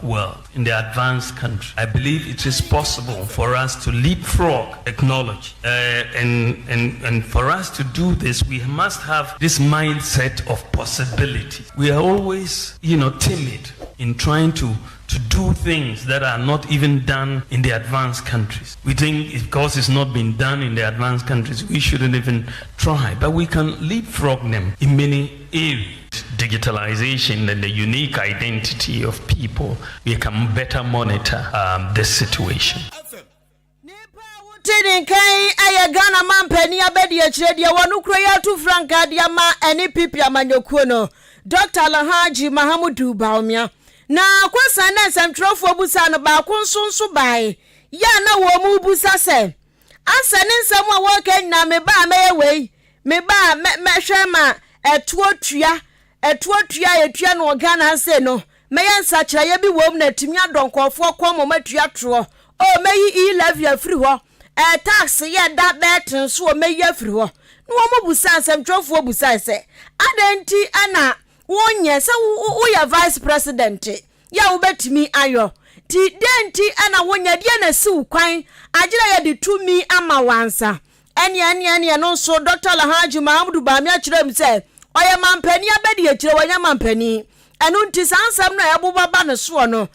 world, in the advanced country, I believe it is possible for us to leapfrog technology. And for us to do this, we must have this mindset of possibility. We are always, timid in trying to do things that are not even done in the advanced countries. We think because it's not been done in the advanced countries, we shouldn't even try. But we can leapfrog them in many areas. Digitalization and the unique identity of people, we can better monitor this situation. Kai Ayagana Mampeni Abedi Chedia Wanukroya to Franka Diama any Pipia Manyokuno, Dr. Lahaji Mahamudu Baumia. Na kwasana sentro fo busa no ba kunsun so bai ya na wo mu busa se asane nsam a wo kan na me ba me hwe ma etuotua etua no Ghana se no me yansa kira ye bi wo mu na timi adonkofo kwom matua tro o meyi e-levy afiri ho tax ye da betin so meyi afiri ho no wo busa sentro fo busa se adenti ana wonye se wo ya vice president ya ubetimi ayo ti denti ana wonye de na si ukwan agira ya de tumi ama wansa ene no so Dr. Lahaji Mahamudu Bami akirem se oye mampani abedi akire wonya mampani enu nti sansam na yabobaba ne so no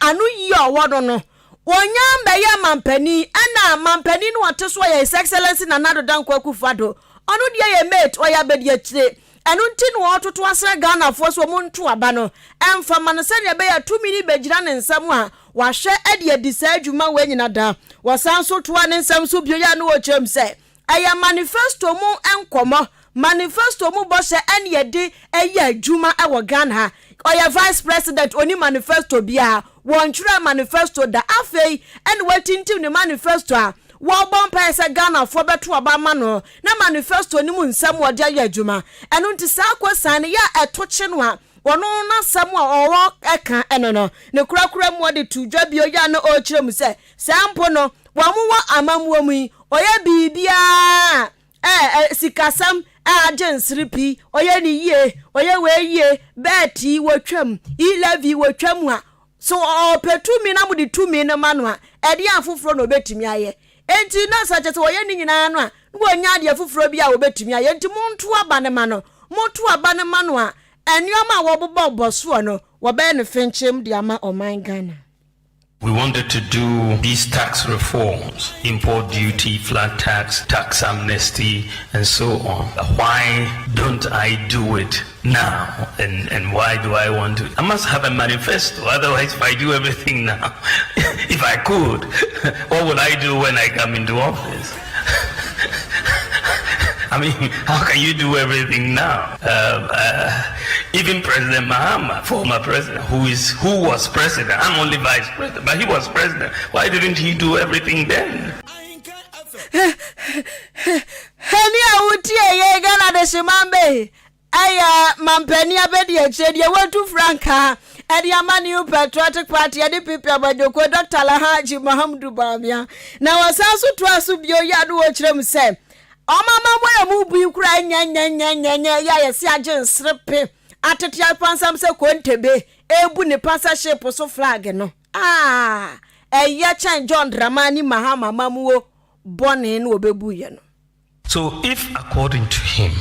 anu yi owodo no wonya mbeya mampani ana mampani no wateso ya his excellency na nado dankwa kufado onu de ye mate oya abedi akire enu nti no ototo asra Ghana fo so monto aba no emfa man se ne be ya 2 mini begira ne nsam a wahwe ade adisa adwuma we nyina da wasan so to ne nsam so bio ya no ochem se aya manifesto mu enkomo manifesto mu bo se ene de aya adwuma e wo Ghana oya vice president oni manifesto bia won twira manifesto da afei ene watintim ne manifesto a wo bon pese Ghana fo beto aba ma no na manifesto ni mu nsam wo de aya adwuma eno nti sa kwasane ya etoche no a wono na sam a owo eka eno no ne kurakura mu de tudwa bio ya no o kire mu se sampo no wamuwa amamuwa mu oya bibia sikasam agensripi oya ni ye oya we ye beti wotwam e-levy wotwam a so opetumi na mu de tumi no mano a ede afoforo no betimi aye enti na sache se oya ni nyina no a wo nya de afoforo bia wo betimi aye enti monto abane mano a enioma wo bobo so no wo be ne fenchem de ama oman Ghana. We wanted to do these tax reforms, import duty, flat tax, tax amnesty, and so on. Why don't I do it now? And why do I want to? I must have a manifesto. Otherwise, if I do everything now, if I could, what would I do when I come into office? I mean, how can you do everything now? Even President Mahama, former president, who was president, I'm only vice president, but he was president. Why didn't he do everything then? Henia utie ye Ghana de shimambe. Aya mampeni abedi echedi watu franka. Edi amani Patriotic Party edi pipi abadoko Dr. Lahaji Mahamudu Bamia. Na wasansu tuasu bio yadu ochirem se. Omama mwe mubu ukura nya ya yesi agensrepe atetia pansam se kontebe ebu ne pasaship so flag no eya chan John Dramani Mahama mamuo bone no obebuye no. So if according to him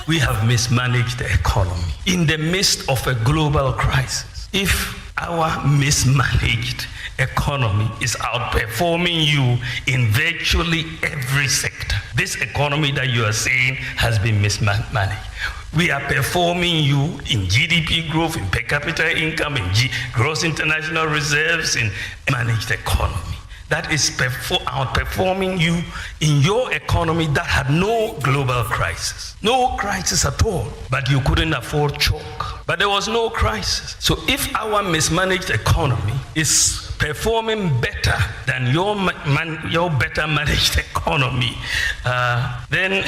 we have mismanaged the economy in the midst of a global crisis, if our mismanaged economy is outperforming you in virtually every sector, this economy that you are saying has been mismanaged. We are performing you in GDP growth, in per capita income, in gross international reserves, in managed economy. That is outperforming you in your economy that had no global crisis. No crisis at all. But you couldn't afford chalk. But there was no crisis. So if our mismanaged economy is performing better than your better managed economy, then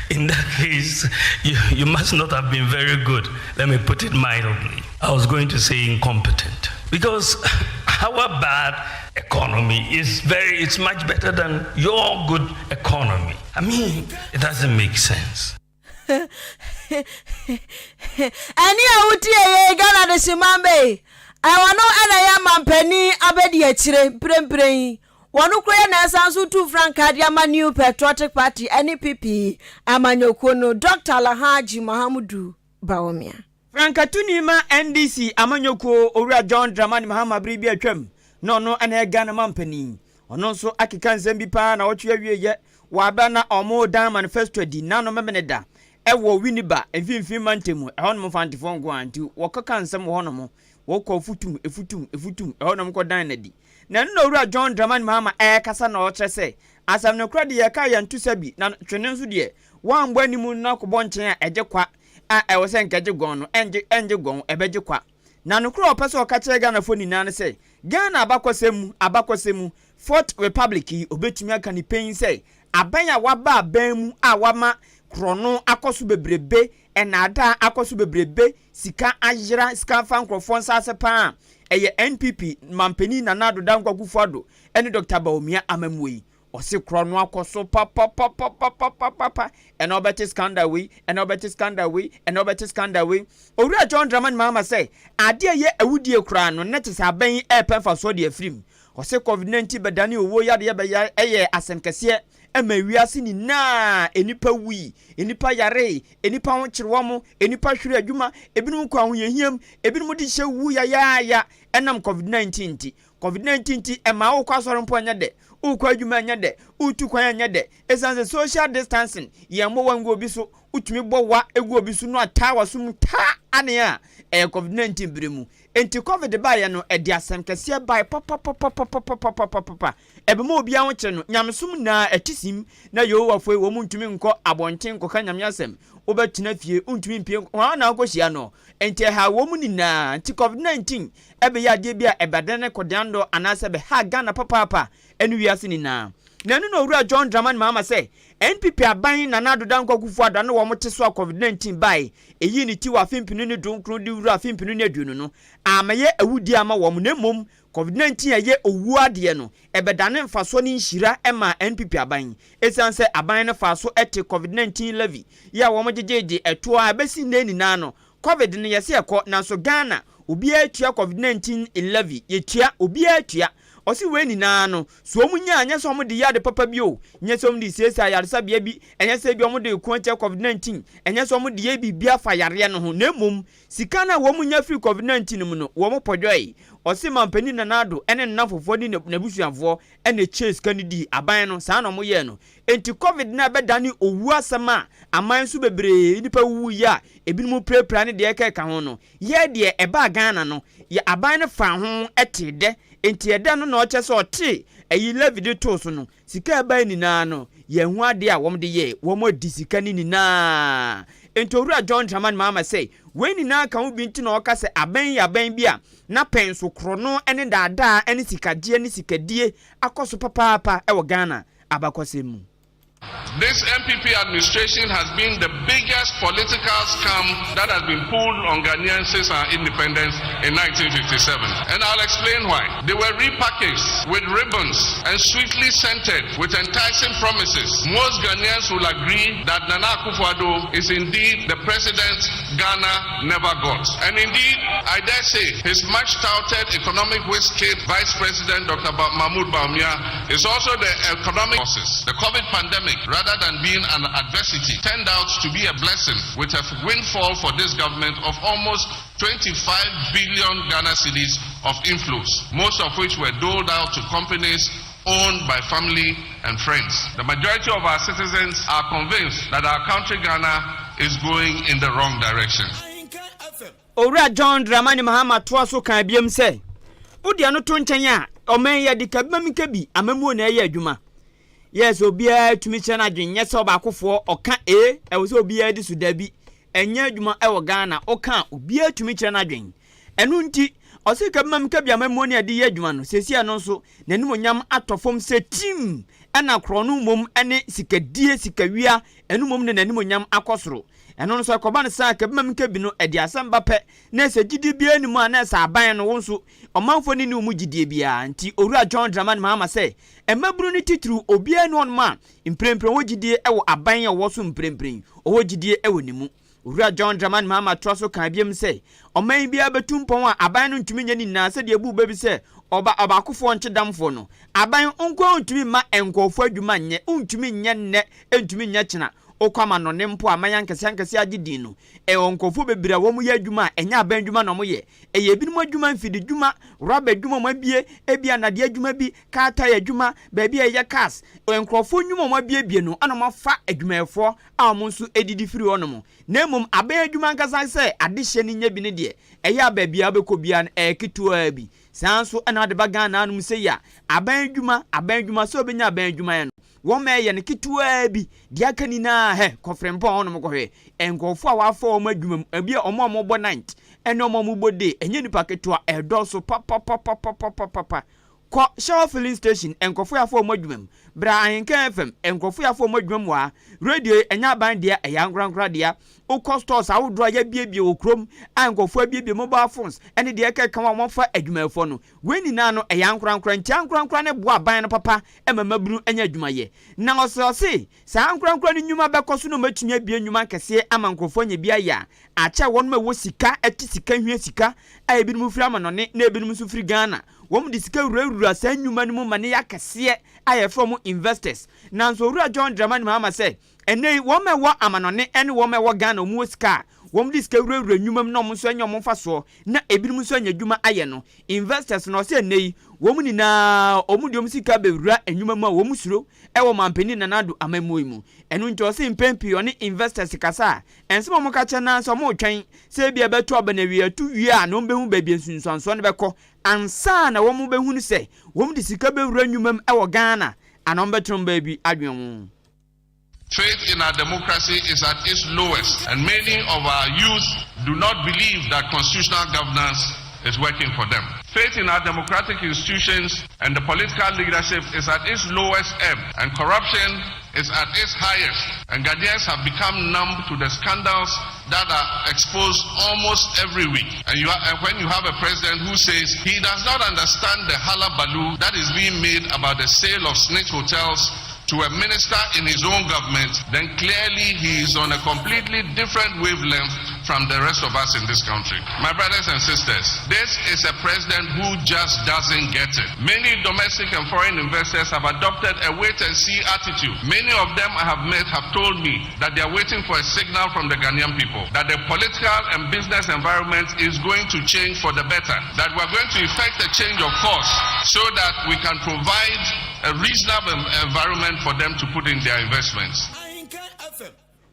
in that case, you must not have been very good. Let me put it mildly. I was going to say incompetent. Because our bad economy it's much better than your good economy. I mean, it doesn't make sense. Ani awutie ye Ghana de Simambe. Awano ana ya mampani abedi achire prempren. Wanu kroya na sansu 2 franc adiama New Patriotic Party NPP amanyokuno Dr. Alhaji Mahamudu Bawumia. Frankatuni ma NDC amanyoko owura John Dramani Mahama bribi atwam. No ana Ghana mampani. Ono so akeka nsem bi pa na wotwe awieye waba na omo dan manifesto di nano memeneda. Ewo winiba emfimfim mantemu ehonum fantifo ngo anti wokaka nsem honom wokọ efutum ehonum ko dan na di. Na no owura John Dramani Mahama kasa na okyere se asam ne krade ye ka yantu sabi na twene nso de wambo animu na kobọ nchen a eje kwa a ewo se nkaje gon no enje gon ebeje kwa na no kro opese o ka kire Ghana fo ni nan se Ghana abakosemu Fourth Republic obetumi aka ni pen se abanya waba aban a wama krono akoso bebrebe enada akoso bebrebe sika ajira sika fa nkrofon sase pa eye NPP mampeni na nado dankwakufu ado ene Dr. Bawumia amamwe osi krono akoso pa eno beti scandal we owura John Dramani Mahama say ade ye awudie kura no netisa aban penfa so de afrim osi COVID-19 bedani owo yade ye be eye asemkese ema wiase ni na enipa wi enipa yare enipa honkyerwom enipa hwere adwuma ebinum kwa hoyehiam ebinum di hye wu ya enam COVID-19 ti ema wo kwa soro mpo anya de ukwa adwuma anya de utu kwa anya de esanse social distancing ye mo wango obi so utumi bowa egu obi so no atawa sum ta ane a COVID-19 bremu enti COVID ba ya no edi asem kese ba papa ebe mo obi anwo kire no nyamsum na atisim na yo wafoi wo muntumi nko abonten ko ka nyame asem obetina fie untumi mpie wa na akohia no enti ha wo mu ni na enti COVID-19 ebe ya de bia ebadene kodando anase be ha Ghana papa enu wiase ni na nanu no owura John Dramani Mahama say NPP aban na nado danko kufu ada no wo mote so COVID-19 bai eyi ni ti wa fimpinu ni dunkru di owura fimpinu ni aduonu no amaye awudi ama wo na mom COVID-19 aye owu ade no ebedane mfaso ni nhira ema NPP aban esanse aban ne faso ete COVID-19 levy ya wo mojejeje eto a besi neni na no COVID ne yese ekọ na so Ghana obi atua COVID-19 levy yetua obi atua osi we ni na no so omunya anya so mo de yade papa bio nya so mo de siesa yaresa bia bi enya se bi mo de ku anche COVID-19 enya so mo de ye bibia fa yare no ho na mum sika na wo munya free COVID-19 mu no wo mo podwoi osi mampani na nado ene na fofo ni na busuafo ene chase kanidi aban no sa na mo ye no enti COVID na bedani owu asema aman so bebre nipa wu ya ebinum prepare ne de ka ho no ye de eba Ghana no ya aban ne fa ho etede enti eda no na oche so ote eyi levy de to so no sika eba ni na no ye hu ade a wom de ye wom adi sika ni na enti owura John Dramani Mahama say we ni na kan obi nti na oka se aban bia na penso krono ene dada ene sikaje ene sikadie akoso papa e wo Ghana abakosemu. This MPP administration has been the biggest political scam that has been pulled on Ghanaians since our independence in 1957. And I'll explain why. They were repackaged with ribbons and sweetly scented with enticing promises. Most Ghanaians will agree that Nana Akufo-Addo is indeed the president Ghana never got. And indeed, I dare say, his much-touted economic whiz-kid Vice President Dr. Mahmoud Bawumia is also the economic forces. The COVID pandemic, rather than being an adversity, turned out to be a blessing with a windfall for this government of almost 25 billion Ghana cedis of inflows, most of which were doled out to companies owned by family and friends. The majority of our citizens are convinced that our country Ghana is going in the wrong direction. Owura John Dramani Mahama toa so kan biem se odi ano to nchen a omen ya di kabamika bi amamu na ye adwuma. Yes, obia tumi chana adwen yes oba akofo oka ewo se obia di sudabi enya adwuma ewo Ghana oka obia tumi chana adwen enu nti osika mam ka bia mamu ne ade ye adwuma no sesi ano so nanim onyam atofom se team ana krono mom ene sikadie sikawia enu mom ne nanim onyam akosoro eno no so koba ne sa ka mam ka bi no ade asamba pe na se gidi bia ni mu ana sa aban no wonso omanfo ni mu gidie bia nti owura John Dramani Mahama se emaburu ni titru obia no ma imprempren wo gidie ewo aban ye wo so imprempren wo gidie ewo nimu owura John Dramani Mahama troso kan biem say oman bia betumpon a aban no ntumi nya ni na se de bu baby say oba akofo nchedamfo no aban onko ntumi ma enkofo adwuma nye ntumi nya nne ntumi nya chena okwama no ne mpo amayan kese agidin no onkofo bebira wo mu ye adwuma enya aban adwuma no mo ye eye binum adwuma mfidi adwuma roba adwuma mo abie ebia nade adwuma bi kata ya adwuma ba bia ye cars enkrofo nwuma mo abie no ana mo fa adwumayefo a mo nso edidi firi ono mo na mum aban adwuma nkasa se adehye ni nya bi ne de eye aba bia bekọ bia ekituwa bi sanso ana de baga na anum se ya aban adwuma so obenya aban adwuma ya no wo me ye ne kituwa bi dia kani na kofrempo ono mo kohwe enkofo a wafo o madwuma ebia omo bo night ene omo bo day enye nipa ketua edoso papa ko show filling station enkofo ya fo o madwuma bra Ahenkan FM enkofo ya fo o madwuma wa radio enya ban dia eya nkrankra dia o costos awodro ya biebie okrom enkofo abiebie mobile phones ene dia ka kan wa fa adwumafo no weni na no eya nkrankra ne boa ban no papa emamaburu enya adwumaye na osose sa nkrankra ne nyuma bekoso no matumi abie nyuma kese amankofo nya bia ya acha won ma wo sika eti sika hwie sika ebi no firi amanone na ebi no firi Ghana wom di sika rurawura sa nyuma no mu mane ya kese aye from investors nanso owura John Dramani Mahama say ene wom ewo amanone ene wom ewo Ghana mu sika wom di sika rurawura nyuma no mo so anya mo fa so na ebi no so anya dwuma aye no investors no say nei wom ni na omudiom sika bewura enyuma mu a wom suro ewo mampeni na nado amamoy mu enu nto se mpempi oni investors kasa ensemo mo ka chana so mo twen se bia beto abanawi atu wie a no behu babie sunsanso ne beko ansa na wom behu ni se wom di sika bewura nyuma ewo Ghana anom betrum baby adwen. Faith in our democracy is at its lowest, and many of our youth do not believe that constitutional governance is working for them. Faith in our democratic institutions and the political leadership is at its lowest ebb, and corruption is at its highest. And Ghanaians have become numb to the scandals that are exposed almost every week. And when you have a president who says he does not understand the hullabaloo that is being made about the sale of snitch hotels to a minister in his own government, then clearly he is on a completely different wavelength from the rest of us in this country. My brothers and sisters, this is a president who just doesn't get it. Many domestic and foreign investors have adopted a wait-and-see attitude. Many of them I have met have told me that they are waiting for a signal from the Ghanaian people, that the political and business environment is going to change for the better, that we are going to effect a change of course so that we can provide a reasonable environment for them to put in their investments.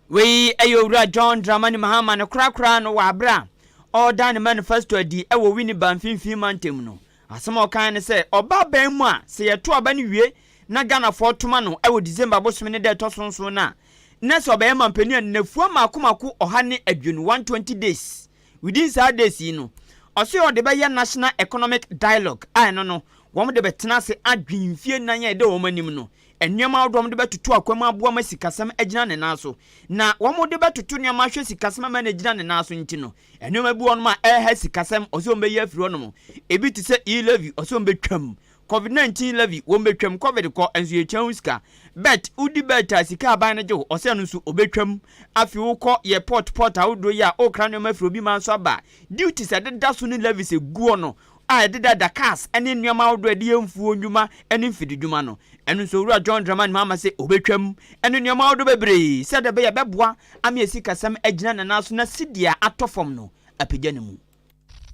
We ayowura John Dramani Mahama no krakra no wabra all down manifesto di ewo wini banfinfin mantem no asema okan ne se oba ban mu a se yeto aba ne wie na Ghana for toma no ewo December bosome ne de to sonso na se oba yema mpani anafuo makomako oha ne adwunu 120 days within that days no ose o de be national economic dialogue ai no wom de betena se adwinfie nan ya de wo manim no enwema odom de betutu akwam aboa ma sikasam agina ne naso na wom de betutu nneema hwe sikasam ma na agina ne naso nti no enwema bi wonma ha sikasam osom be ya firi wonom ebi ti se e-levy osom be twam COVID-19 levy wom be twam covid ko enso ye chan sika bet udi beta sika aban ne je ose no so obetwam afi wo ko ye port awdo ya okra nneema firi obi man so aba duty se de daso ne levy se guo no a dida da cars ene nneema awdo de yemfuo ndwuma ene mfidi dwuma no enu so owura John Dramani Mahama se obetwam ene nneema awdo bebre se de be ya beboa ame sikasam agina na naso na sidia atofom no apegya ne mu.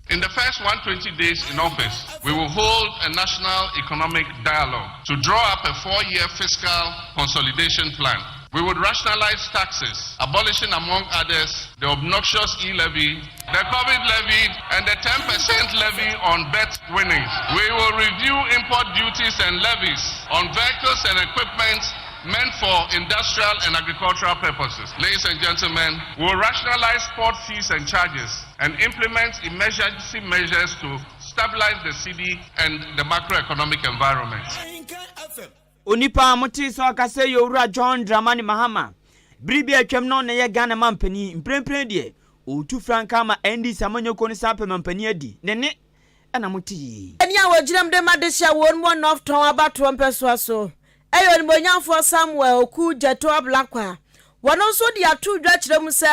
In the first 120 days in office, we will hold a national economic dialogue to draw up a 4-year fiscal consolidation plan. We would rationalize taxes, abolishing among others the obnoxious e-levy, the COVID levy, and the 10% levy on bet winnings. We will review import duties and levies on vehicles and equipment meant for industrial and agricultural purposes. Ladies and gentlemen, we will rationalize port fees and charges and implement emergency measures to stabilize the city and the macroeconomic environment. Onipa moti so akase yowura John Dramani Mahama bribi atwam no na ye Ghana mampani mprempren de otu franka ma ND samanyoko ni sampe mampani adi ne na moti eni a wogiram de madesha won mo of ton abato mpeso so eyo ni bonyamfo Samuel oku jeto ablakwa wono so de atu dwa kirem se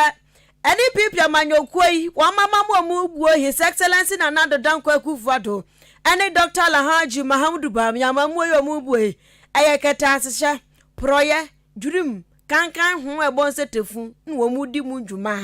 Any people manyokoi, wamama mu His Excellency Nana Danko Akufo-Addo, any Dr. Alhaji Mahamudu Bawumia mamu mubwe, ayeketa proye, dream, kankan ho ebonse tefu, nwo mudi mu dwuma.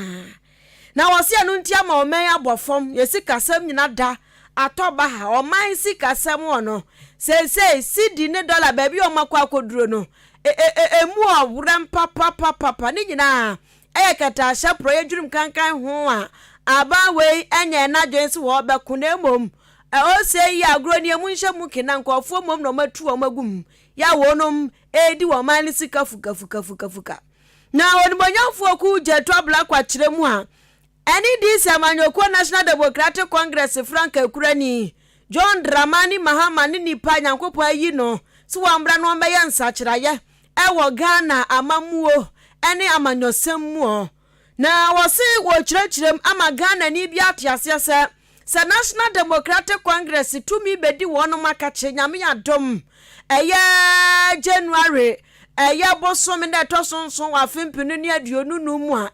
Na wose anu ntia ma omen abofom, yesi kasam nyina da, atoba ha, oman si kasam ono, say, sidi ne dollar baby o makwa akoduro no, emu awuram papa, ni nyina, ayeketa sha proye dream kankan ho a, aba we enye na dwensi wo obeko na emom, o say ya agro ni emu nhye mu kina nkofo mom no matu o magum, ya wonom edi wo man sika fuka na onibonyafo ku jeto bla kwa kire mu a eni dis amanyoko National Democratic Congress Frank Ekurani John Dramani Mahama ni nipa nyankopɔ ayi no so wambra no mbe yansa kiraye ewo Ghana amamuo eni amanyosem mu na wose wo kirekirem ama Ghana ni bia atiase se National Democratic Congress tumi bedi wono makache nyame adom January bosom na tosonson wa fimpinu ni aduonu nu mu a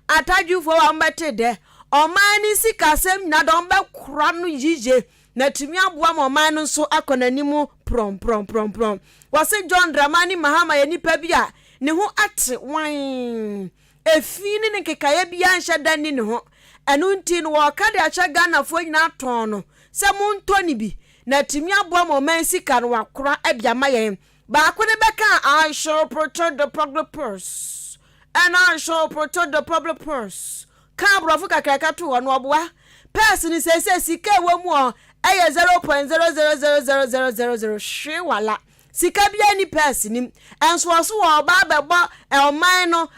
atadwufo wa mbete de oman ni sikasem na don be kura no yije na tumi aboa ma oman no so akonanimu prom wase John Dramani Mahama ye nipa bia ne ho ate wan efini ne kekaye bia nhya dani ne ho enu nti no wa ka de acha Ghana fo nyina ton no se muntoni bi na timi aboa mo man sika no wakora abiama yen ba ko ne beka I shall protect the public purse and I shall protect the public purse ka brofo kakaka to no oboa purse ni se sika wemu o eye 0.0000000 hwe wala sika bia ni purse ni enso so wo ba bebo elman no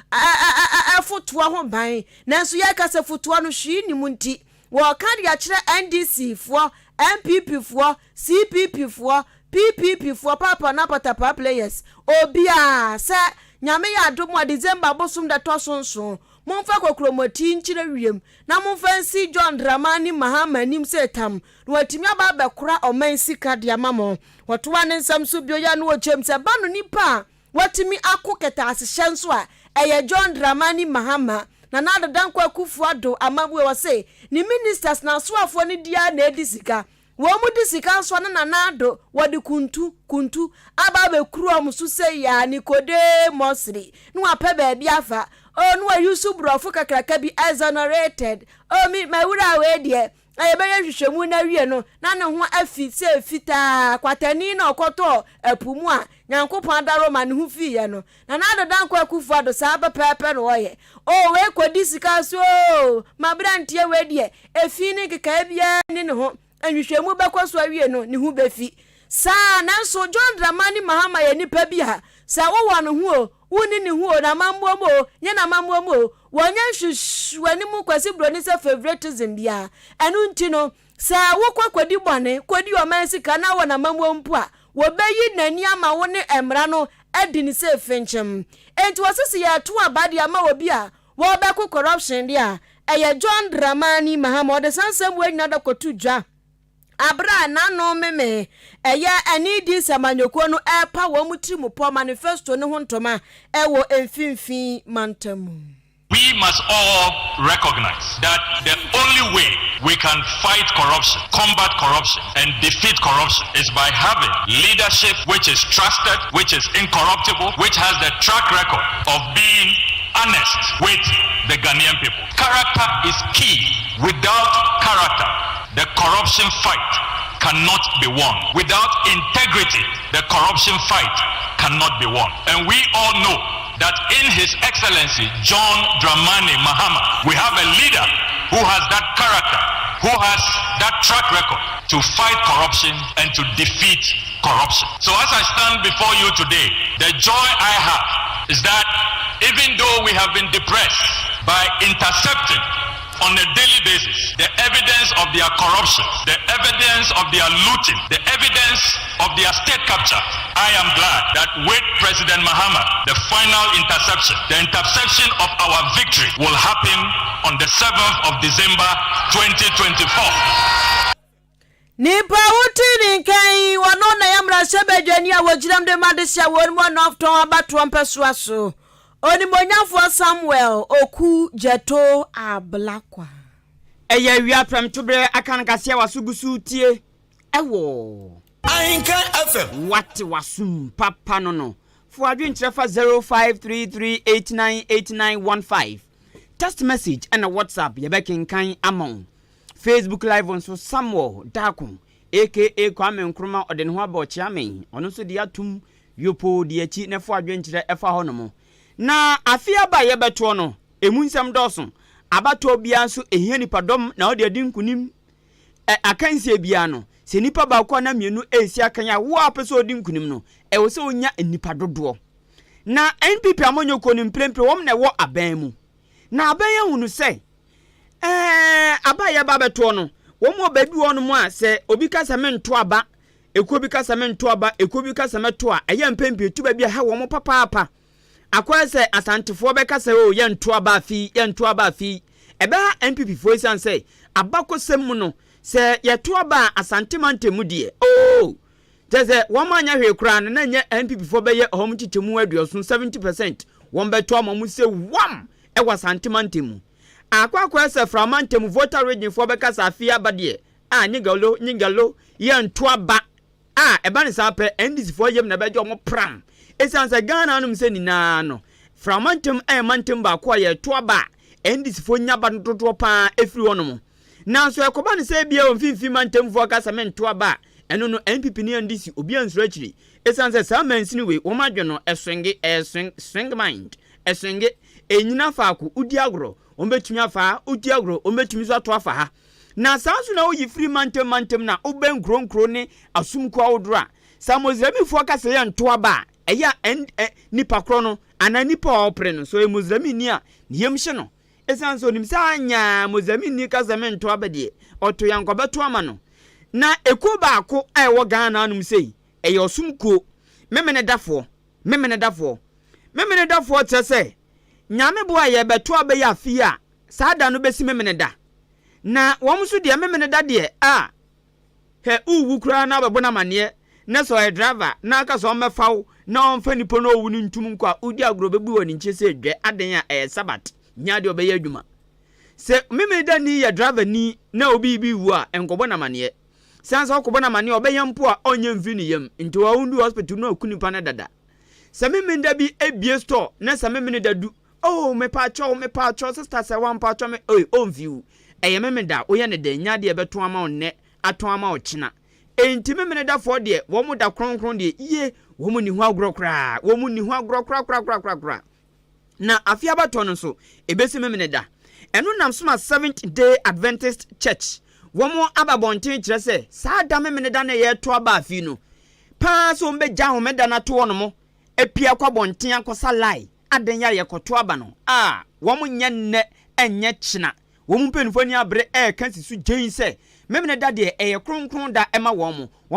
afoto ho ban nanso ye kase foto no hwe ni munti wo ka dia kire NDC fo MPP fo CPP fo PPP fo papa na patapa players obia se nyame ya adomo December bosum da tosonso momfa kokromoti nchire wiem na momfa nsi John Dramani Mahama nim setam no watimi aba bekora oman sika dia mamo wotowa ne nsam so bio ya no ochem se bano nipa watimi akoketa asehyenso a eye John Dramani Mahama na Nana Danko Akufo-Addo amabwe wase ni ministers na soafo ne dia na edisika wo mu disika so na Nana wadi kuntu aba be kuru omusu se ya Nicodemus no ape ba bia afa no ayusu brofo kakraka bi exonerated mi mawura we de ayebeye hwehwemu na wie no na ne ho afi se fita kwatani na okoto apumu a nyankopon adaro ma ne ho fiye no na Nana Danko Akufo-Addo sa ba pepe no oye we kwadi sika so mabrantie we de efi ni keka bia ni ne ho anhwehwemu bekoso awie no ne ho befi sa nanso John Dramani Mahama ye nipa bia sa wo wo no ho woni ne ho na mammomo nye na mammomo wonya hwehwani mu kwasi broni se favoritism bia enu nti no sa wo kwadi bone kwadi o man sika na wo na mammompo a wo beyi nani ama wo ne emra no edi ni se fenchem enti wasisi ya to abade ama obi a wo be corruption dia eye John Dramani Mahama o de sansam we nyina da kotu dwa abra na no meme eya ani di samanyoko no epa wo mutiri po manifesto ne ho ntoma ewo emfinfin mantamu. We must all recognize that the only way we can fight corruption, combat corruption, and defeat corruption is by having leadership which is trusted, which is incorruptible, which has the track record of being honest with the Ghanaian people. Character is key. Without character, the corruption fight cannot be won. Without integrity, the corruption fight cannot be won. And we all know that in His Excellency John Dramani Mahama, we have a leader who has that character, who has that track record to fight corruption and to defeat corruption. So as I stand before you today, the joy I have is that even though we have been depressed by intercepting on a daily basis the evidence of their corruption, the evidence of their looting, the evidence of their state capture, I am glad that with President Mahama, the final interception, the interception of our victory will happen on the 7th of December 2024. Nipa utini kai wanona ya mrasebe jeni ya wajiram de madisha wonmo nofton abatu ampeswaso. Onimonyafo Samuel Oku Jeto Ablakwa. Eya wia pram tobre akan kase wasugusu tie. Ewo. Ahenkan FM. What wasum papa no. For adwentrefa 0533898915. Text message and a WhatsApp yebekenkan among. Facebook live on so Samuel Dakun aka Kwame Nkrumah ode ho abochi amen. Ono so de atum yopo de achi ne fo adwentre efa honomo. Na afia ba yebeto no emu nsam doso. Abato bia nso ehia nipadom na ode adi nkunim akansie bia no se nipa ba kwa na mienu esi akanya wo apeso odi nkunim no e wo se onya nipa dodo na NPP amonyoko ni mprempe wom na wo aban mu na aban ya hunu se abaya ba beto no wo mo badu ono mu a se obi ka se mento aba ekobi ka se mento aba ekobi ka se meto a eya mpempe tu ba bia ha wo mo papa akwa se asantefo be ka se o ye nto aba afi ebe NPP fo isan se abakosem mu no se yeto aba asantemantemu die tese womanya hwe kura na nye NPP fo be ye hom chichemu aduosun 70% won beto amamu se wam e wasantemantemu akwa se framantemu voter region fo be kasa afia badie nyigalo ye nto aba eba ne sape NDC fo yem na bejo mo pram esanse Ghana anum se nina no framantem mantem ba kwa ye to aba NDC fo nyaba dodo pa efiri wonom na so ekoba ne se bia onfinfi mantem fo kasa mento aba eno no NPP ni NDC obi ansuro akiri esanse sa mansini we wo madwe no swing mind eswenge enyina fa ko udi agro ombetumi afa udi agro ombetumi so ato afa ha na sanso na oyi free mantem na oben kronkro ne asumko awodra samozrami fo kasa ye nto aba eya nipa kro no ana nipa opre no so emozrami ni a niyemhye no esanso nimsa anya mozrami ni kasa mento aba de oto yankobeto ama no na eko ba ko wo Ghana anum sei eye osumko memene dafo tese nyame bo aye beto aba ya fi a saada no besi memene da na womso de memene da de he uwu kura na bebo na mane na so e driver na aka so mefaw na onfa nipo no owu ntum nkwa udi agro bebu woni nchese dwe aden a sabat nya de obeye adwuma se memene da ni ya driver ni na obi bi wu a enkobo na mane sansa okobo na mane obeye mpo a onye mfi ni yam nti wa undu hospital na okunipa na dada se memene da bi ebie store na se memene da du me pacho sister se wan pacho me on view eye memene da oye ne de nya de beto ama onne ato ama ochina enti memene da fo de wo mu da kronkron de ye wo mu ni hu agrokra na afia bato no so ebesi memene da eno nam soma Seventh Day Adventist Church wo mu ababonten kire se saa da memene da na ye to aba afi no pa so mbe ja ho meda na to no mo epia kwa bonten akosa lai aden ya yekoto aba no wo mu nya nne enye china wo mu penfo ni abre kan sisu jein se memene da de eye kronkron da ema wo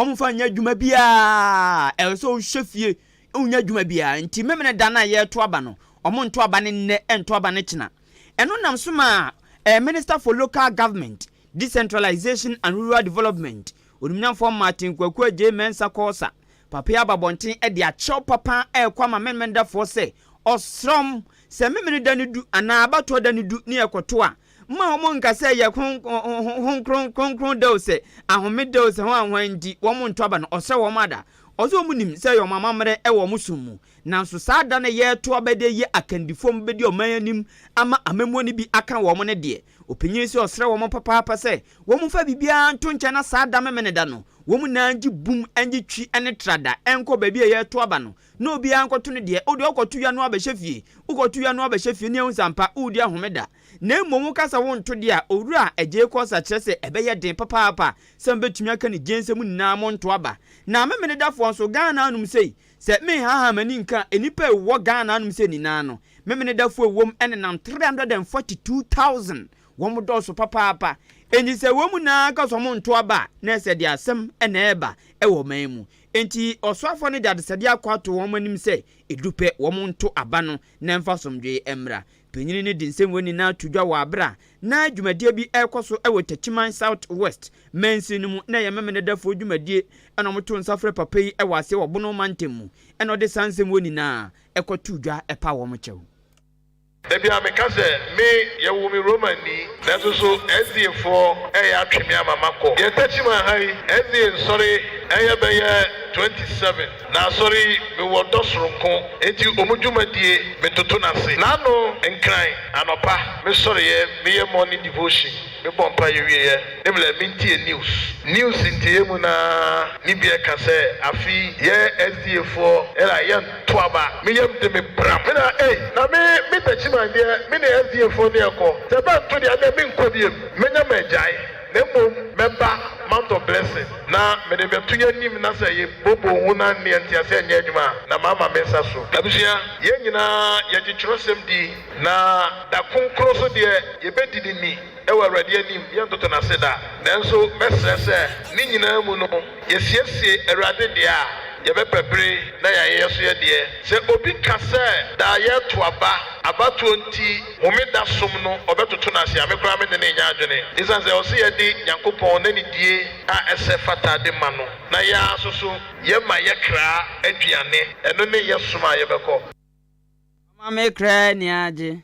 mu fa nya dwuma bia so hwefie unya dwuma bia nti memene da na ye to aba no omo nto aba ne nne ento aba ne china eno nam so ma Minister for Local Government, Decentralization and Rural Development onumnya for Martin Kwaku je mensa kosa papia babonten e de acho papa kwama memenda for say osrom se memene da ne du ana abato da ne du ne ekoto a ma omo nka se ye kronkron de se ahomede se ho anwanti wo mo nto aba no ose wo mada ozo mu nim se yo mama mre e wo musumu nanso saada na ye to abede ye akandifom bedi o mayanim ama amemo ni bi aka wo mo ne de opinyin se osre wo mo papa se wo mu fa bibia nto nche na saada memene da no wo mu na ngi bum angi twi ene trada enko ba bi ye to aba no na obi ankoto ne de odi okoto ya no abehefie ukoto ya no abehefie ne hunsampa udi ahomeda na mmom kasa wo nto de a owura eje kosa kyerese ebeye den papa se mbetumi aka ne gensem nina mo nto aba na memene dafo so Ghana anum sei se me ha mani nka enipa wo Ghana anum sei nina no memene dafo wom enenam 342,000 wom do so papa enyi se wom na aka so mo nto aba na se de asem ena eba ewo manmu enti oswafo ne de sede akwato wom anim se edupe wom nto aba no na mfa somdwe emra penyini ne dinsem woni na tudwa wa abra na dwumadie bi ekoso ewo Tachiman South West mensi no mu na ye memene dafo dwumadie ena moto nsafre papa yi ewo ase wo bono mantemu ena ode sansem woni na ekotudwa epa wo mo chew Debi ameka se me ye wo mi Romani na so SDA for atwemi amamako. Ye tachima hai SDA sorry beye 27 na sorry me wo dosronko enti omudwumadie me toto na se. Na no nkran anopa me sorry ye me ye morning devotion. Me bompa ye wie emle mintie news ntie mu na nibia ka se afi ye SDA for ye toaba me yem de me bram na na me tachima dia me ne SDA for ne ko se ba to dia me nko biem menya majai na mom member mount of blessing na me de betu ya nim na se ye bobo huna ne antiase nya adwuma na mama me nsa so abusia ye nyina ye gichirosem di na da konkro so de ye bedidi ni ewa awurade anim ye ntoto na seda nanso mesre se ni nyina mu no ye siesie awurade de a ye bepebre na ye so ye de se obi kase da ye to abato nti homeda som no obetoto na se amekra me ne nya adwene isan se o se ye di yankopon na ni die a ese fata de ma no na ya soso ye ma ye kra aduane eno ne ye soma ye beko mama kra ni aje.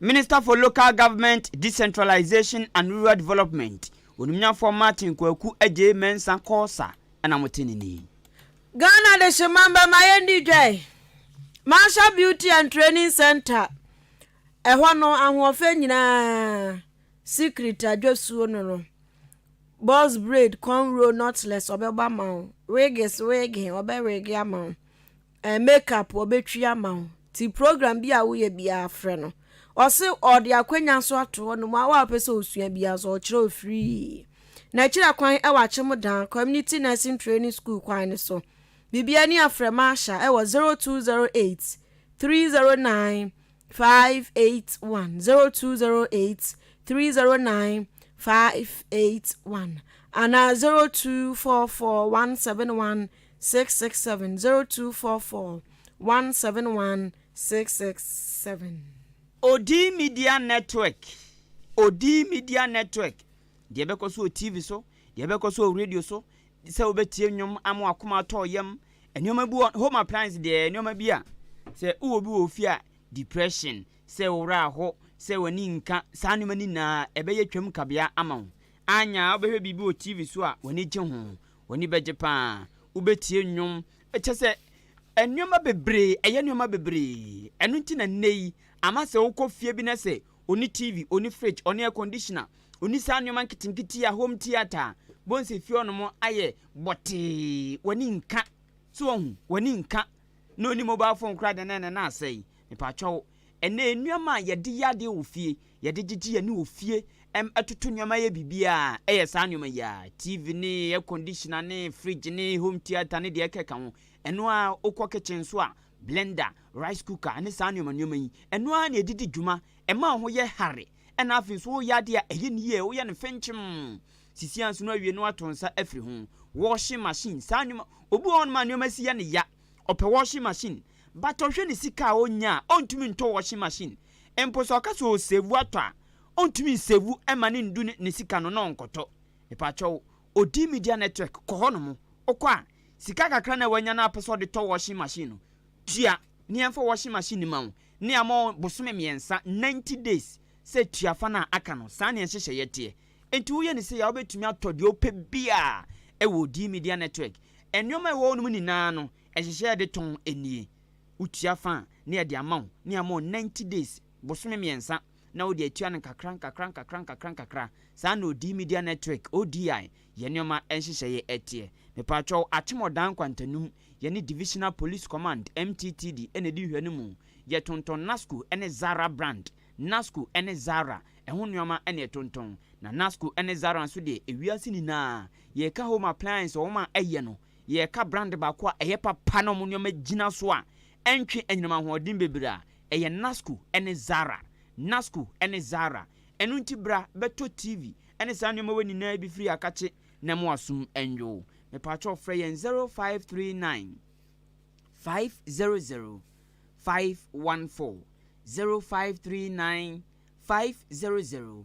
Minister for Local Government, Decentralization and Rural Development, Onimnya for Martin Kweku Eje Mensa Kosa, and Amotinini. Ghana de Shemamba Mayendi J. Marsha Beauty and Training Center. Ehwano anwofe nyina secret adwesu no. Boss braid, cornrow, knotless, obeba ma. Wigs, obe ama. Makeup, obetwi ama. Ti program bi a wo ye bia afre no. Ose odi akwanya so ato no ma wa pese osua bia so kire free. Na kire kwan e wa chemo dan community nursing training school kwan ne so. Bibia ni afre Marsha e wo 0208 309 581 0208 309 581 ana 0244 171 667 0244 171 667. Odi Media Network. Die beko so TV so, die beko so radio so, se obetie nwom amo akoma to yam, enoma bi home appliance de enoma bi a se uobi ofia depression, se ora ho, se wani nka, sa numa ni na ebeye twam kabea ama. Anya obehwe bibi o TV so a wani gye ho, wani beje pa, ubetie nwom, eche se enoma bebre, enoma bebre, enu nti na nei ama se ukofie bi na se oni TV, oni fridge, oni air conditioner, oni sanyo kitinkiti ya home theater, bonse fie no mo aye bote wani nka so wani nka no ni mobile phone kra de na asai me pa cho ene enuama ye de yade ofie ye de gigi ye ni ofie atutu nyama ye bibia eye sanyo ya TV ni air conditioner ni fridge ni home theater ni de keka ho eno a okwo kitchen so a blender, rice cooker, and sanyo manyomi, and one ye did juma, a man who ye harry, and after so yadia a yin ye, we an fenchum. Sisians no you know to answer every home. Washing machine, sanyo, obu on man you messy and ya, or per washing machine. But ocean is sika on ya, on to me to washing machine. And posoka so save water, on to me save a man in doing nisika non koto. A pacho, Odi Media Network, Kohonomo, Okwa, Sikaka Crana when yana episode the to washing machine. Tia ni for washing machine ma ni amo bosume miensa 90 days se tia fana aka no sa ne hyehyɛ yete enti wo ye ne se ya obetumi atode ope bia e wo Odi Media Network enwoma e wo no nyina no hyehyɛ de ton enie utia fa ne ye de ama ni amo 90 days bosume miensa na wo de atua ne kakran sa na Odi Media Network ODI ye nyoma hyehyɛ ye etie me patcho atemodan kwantanum ye ne Divisional Police Command MTTD ene di hwani mu ye tonton Nasco ene Zara brand Nasco ene Zara ehun nyoma ene tonton na Nasco ene Zara nso de ewiase ni na ye ka home appliance o ma eye no ye ka brand ba ko eye papa no mo nyoma gina so a entwe enyinama hoodin bebira eye Nasco ene Zara Nasco ene Zara enu ntibra beto TV ene sa nyoma wani na bi free akache na mo asum enyo me patcho freyen 0539 500 514 0539 500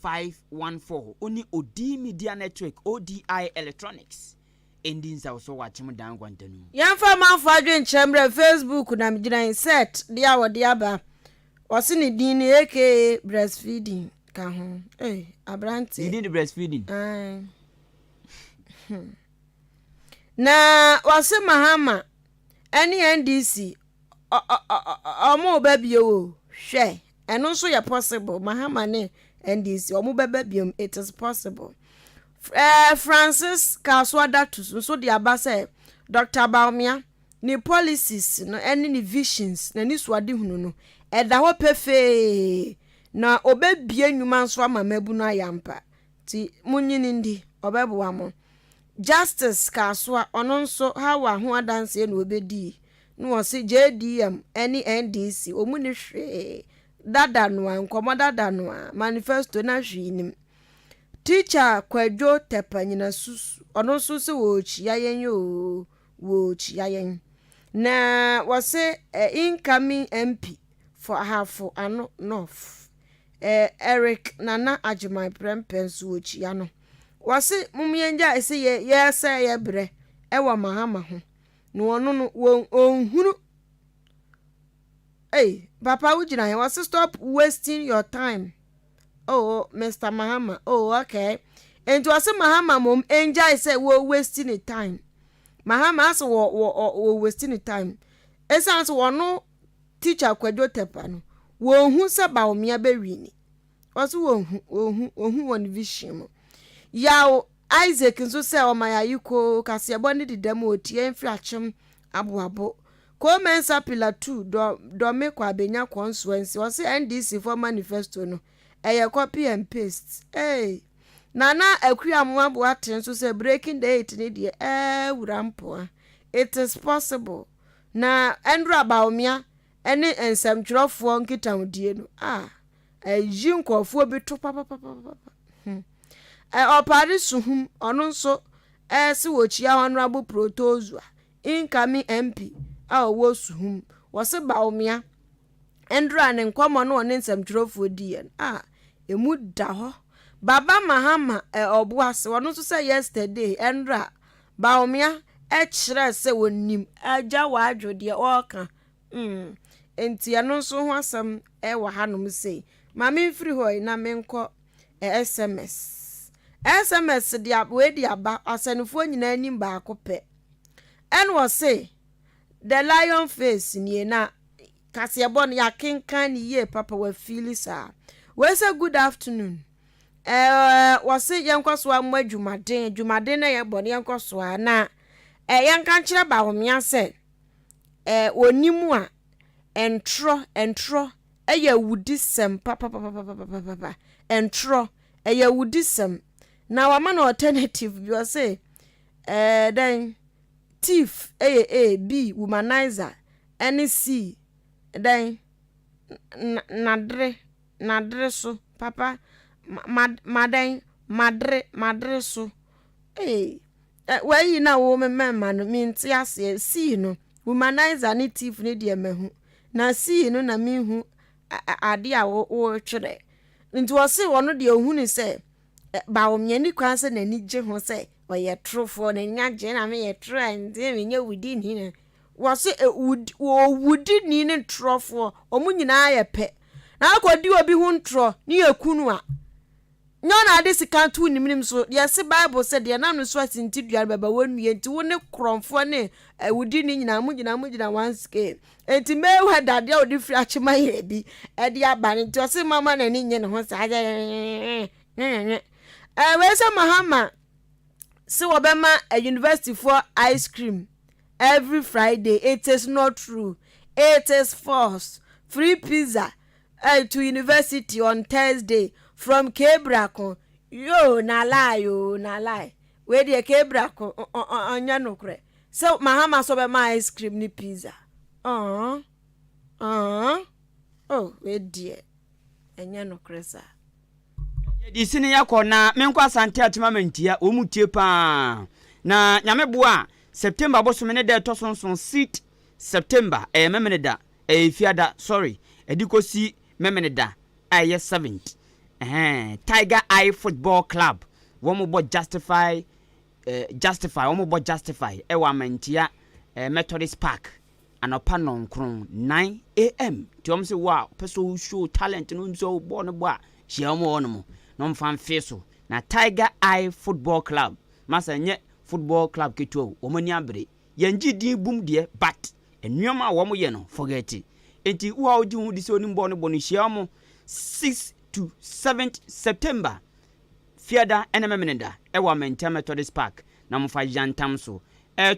514 oni Odi Media Network ODI Electronics endings also watch mu dan kwantanu yamfa manfo adwen chembre Facebook na mgina set dia wode aba wasi ni din aka breastfeeding ka ho abrante you need breastfeeding na wasi Mahama any NDC omo babio hwe eno so ye possible Mahama ne NDC omo babio it is possible. Francis Kaswada to so the abase Dr. Baumia ni policies no any ni visions na ni swade hunu no eda ho pefe na obebie nwuma nso ama mabu no ayampa ti munyini ndi obeboa mo Justice Kaswa ono nso hawa ho adanse na obedi no wo se JDM any NDC omuni hwe dada no ankomo dada no manifesto na hwe Teacher Kwadwo Tepanyina susu ono so se wo chia yen yo wo chia yen na wase incoming MP for Ahafo ano North Eric Nana Ajimai Prempensu wo chia no wase mumienja ese ye say ye bre ewa Mahama ho no ono no onhuru papa ujina he wase stop wasting your time. Oh, Mr. Mahama. Oh, okay. And to say Mahama mom enjoy say we wasting the time. Mahama as we wasting the time. Essence no teacher Kwadwo Tepa no. Wo hu se ba o mia be wini. Oso wo hu one vision. Yaw Isaac nso say o maya yiko kase ebo ne didam otie mfri achem aboabo. Ko mensa pillar 2 do me kwa benya constituency. O say NDC for manifesto no. Copy and paste. Nana Akuamwa Boatin so say breaking date ni die wurampo. It is possible. Na Andra Baumia any ensem twerofo nkita odie no. Yi nkofo bi to papa. Opari suhum ono nso se wochia honorable protozua incoming MP wo suhum wo se Baumia Andra ne nkwamo no ne nsem twerofo die emu da ho baba Mahama obuase wono so say yesterday Andra Baumia kire se wonim aja wa adwode oka enti ano so ho asem wa hanom sei ma me mfiri ho na me nko SMS dia we dia ba asanfo nyina anim ba akopɛ en wo say the lion face ni na kase ebon ya Ahenkan ye papa wa feel sa we say good afternoon wase yenkoso amwa dwumaden na ye bone yenkoso na yenka kire ba homia se onimu a entro eye wudisem papa entro eye wudisem na wama na alternative bi wase then thief B womanizer NC then nadre so papa madan madre so we na wo memma no minti ase see no womanizer ni thief ni de mahu na see no na minhu ade a wo twere nti wo se wono de ohu ni se ba wo miani kwan se na ni gye ho se oye trofo na nya gye na me ye try ndi me nya wudi ni na wo se wudi ni ne trofo omu nyina ye pe na akodi obi hu ntro ni ekunu a nyona ade sika tu ni minim so yes Bible said de na no so asinti duar baba wonue nti wo ne kromfo ne wudi ni nyina mu gyina one scale enti me wa dade a odi fri achima ye bi e de abane nti o se mama na ni nye ne ho sa we say Mahama se wo be ma a university for ice cream every Friday. It is not true. It is false. Free pizza to university on Thursday from Kebrako. Yo na lie. Where the Kebrako anya no kre. So Mahama so be ma ice cream ni pizza. Oh, we dear. Anya no kre sa. Di sini yakọ na menkwa asante atema mantia omutie pa na nyameboa September boso ne de tosonson seat September memeneda fiada sorry edikosi memeneda aye 7th Tiger Eye Football Club womo bo justify womo bo justify wa mantia Methodist Park anopa nonkron 9 am ti om say wow person show talent no so bo no bo a hia mo ono mo no mfan fe so na Tiger Eye Football Club masa nye football club keto o mani abre yanji din bum de but enuoma wo mo ye no forget it enti wo a odi hu di se oni bo no hia mo 6 to 7th September fiada enememenenda ewa Maintain Methodist Park na mfa jantam so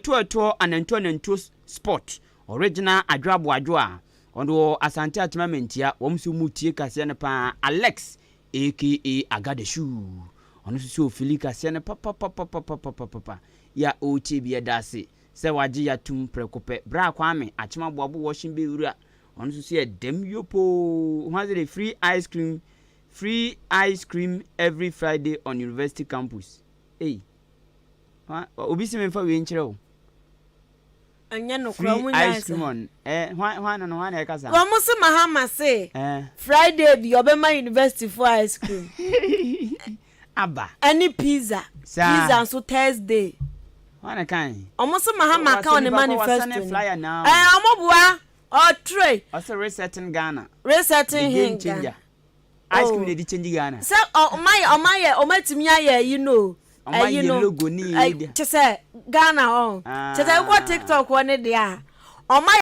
to ananto sport original adwabo a ondo asante atmamentia womsu mutie kase ne pa Alex aka Agadeshu ono so fili kase ne papa ya oche bia dase se waje ya tum prekope bra kwame achima boabo washing be wura ono so ye dem yopo hazire free ice cream every Friday on University campus. Hey. Obi se memfa we nkyere o. Anya no kra mu nya ice cream on. Hwan na ekasa. Wo mo se mahama se. Friday bi obema University for ice cream. Aba. Any pizza. Pizza so Thursday. Hwan kan. Omo se mahama ka on the manifesto. Omo bua or tray. Also resetting Ghana. Resetting him. Ice cream dey change Ghana. So omatimi aye you know. You know logo ni Ghana on. Chese ko TikTok one dey a.